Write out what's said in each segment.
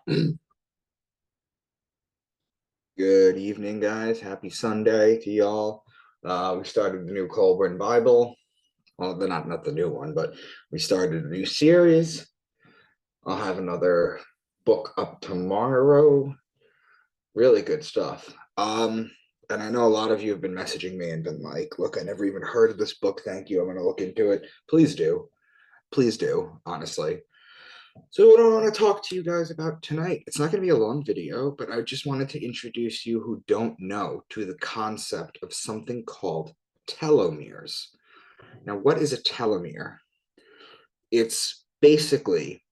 Good evening, guys. Happy Sunday to y'all. We started the new Colburn Bible. Well, they're not the new one, but we started a new series. I'll have another book up tomorrow. Really good stuff. And I know a lot of you have been messaging me and been like, "Look, I never even heard of this book. Thank you. I'm going to look into it." Please do. Please do, honestly. So what I want to talk to you guys about tonight, it's not going to be a long video, but I just wanted to introduce you who don't know to the concept of something called telomeres. Now, what is a telomere? It's basically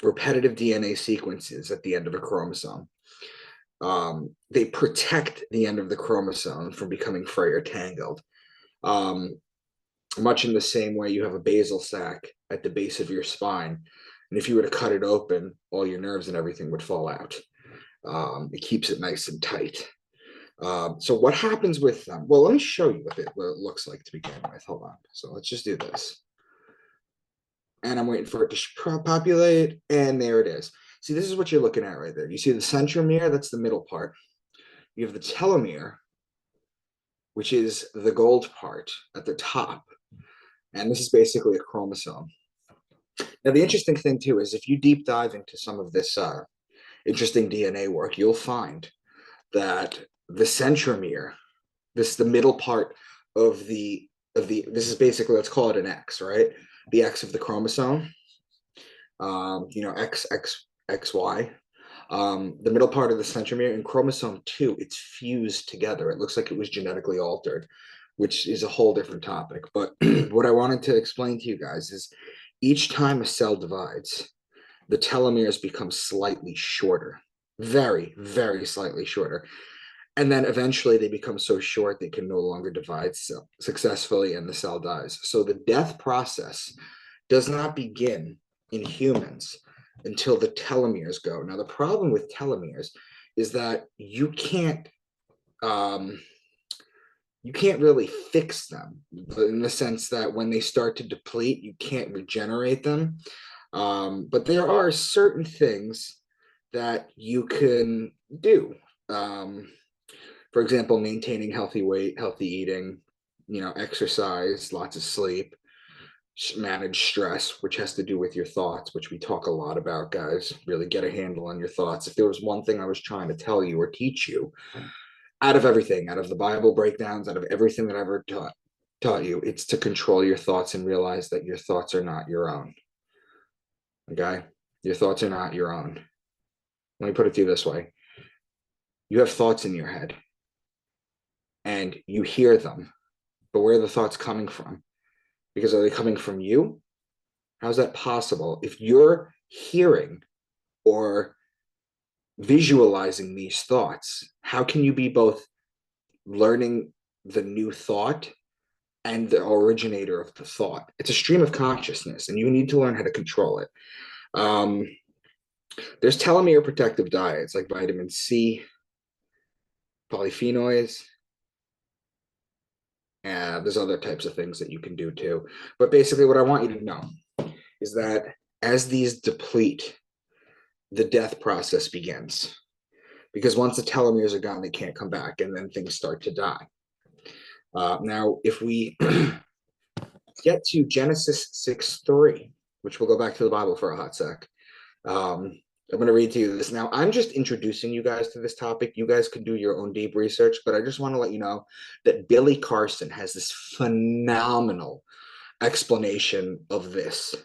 repetitive DNA sequences at the end of a chromosome. They protect the end of the chromosome from becoming fray or tangled. Um, Much in the same way you have a basal sac at the base of your spine. And if you were to cut it open, all your nerves and everything would fall out. It keeps it nice and tight. So what happens with them? Well, let me show you what it looks like to begin with. Hold on. So let's just do this. And I'm waiting for it to populate. And there it is. See, this is what you're looking at right there. You see the centromere? That's the middle part. You have the telomere, which is the gold part at the top. And this is basically a chromosome. Now, the interesting thing, too, is if you deep dive into some of this interesting DNA work, you'll find that the centromere, the middle part of this is basically, let's call it an X, right? The X of the chromosome, X, X, X, Y. The middle part of the centromere in chromosome 2, it's fused together. It looks like it was genetically altered, which is a whole different topic. But what I wanted to explain to you guys is each time a cell divides, the telomeres become slightly shorter, very, very slightly shorter. And then eventually they become so short they can no longer divide successfully and the cell dies. So the death process does not begin in humans until the telomeres go. Now, the problem with telomeres is that you can't really fix them in the sense that when they start to deplete, you can't regenerate them. But there are certain things that you can do. For example, maintaining healthy weight, healthy eating, exercise, lots of sleep, manage stress, which has to do with your thoughts, which we talk a lot about, guys. Really get a handle on your thoughts. If there was one thing I was trying to tell you or teach you, out of everything, out of the Bible breakdowns, out of everything that I've ever taught you, it's to control your thoughts and realize that your thoughts are not your own. Okay? Your thoughts are not your own. Let me put it to you this way. You have thoughts in your head and you hear them, but where are the thoughts coming from? Because are they coming from you? How's that possible? If you're hearing or visualizing these thoughts, how can you be both learning the new thought and the originator of the thought? It's a stream of consciousness, and you need to learn how to control it. There's telomere protective diets like vitamin C, polyphenols, and there's other types of things that you can do too. But basically, what I want you to know is that as these deplete, the death process begins. Because once the telomeres are gone, they can't come back, and then things start to die. Now, if we get to Genesis 6:3, which we'll go back to the Bible for a hot sec. I'm going to read to you this. Now, I'm just introducing you guys to this topic. You guys can do your own deep research, but I just want to let you know that Billy Carson has this phenomenal explanation of this,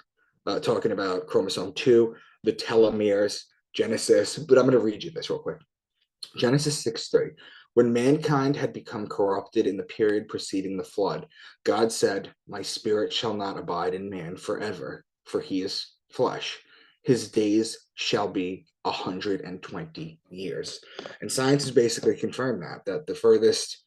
talking about chromosome 2, the telomeres, Genesis. But I'm going to read you this real quick. Genesis 6:3. When mankind had become corrupted in the period preceding the flood, God said, "My spirit shall not abide in man forever, for he is flesh. His days shall be 120 years." And science has basically confirmed that the furthest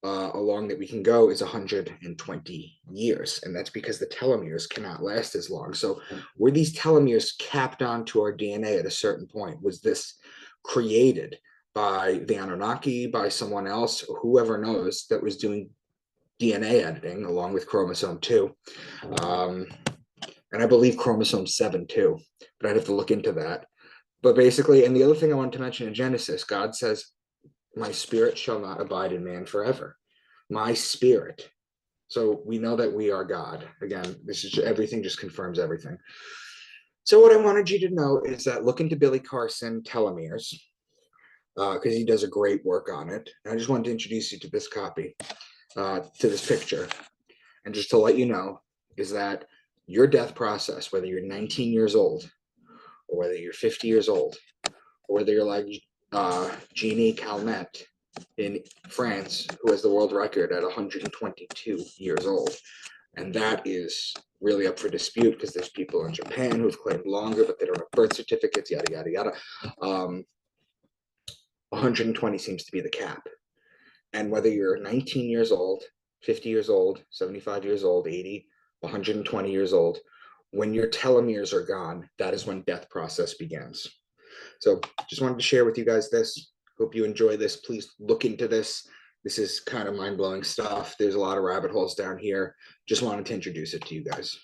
along that we can go is 120 years. And that's because the telomeres cannot last as long. So were these telomeres capped onto our DNA at a certain point? Was this created by the Anunnaki, by someone else, whoever knows, that was doing DNA editing along with chromosome 2? And I believe chromosome 7 too, but I'd have to look into that. But basically, and the other thing I wanted to mention in Genesis, God says, my spirit shall not abide in man forever. My spirit. So we know that we are God. Again, this is everything, just confirms everything. So what I wanted you to know is that look into Billy Carson Telomeres, because he does a great work on it. And I just wanted to introduce you to this copy, to this picture. And just to let you know, is that your death process, whether you're 19 years old, or whether you're 50 years old, or whether you're like Jeannie Calment in France, who has the world record at 122 years old. And that is really up for dispute because there's people in Japan who've claimed longer, but they don't have birth certificates, yada, yada, yada. 120 seems to be the cap. And whether you're 19 years old, 50 years old, 75 years old, 80, 120 years old, when your telomeres are gone, that is when death process begins. So just wanted to share with you guys this. Hope you enjoy this. Please look into this. This is kind of mind-blowing stuff. There's a lot of rabbit holes down here. Just wanted to introduce it to you guys.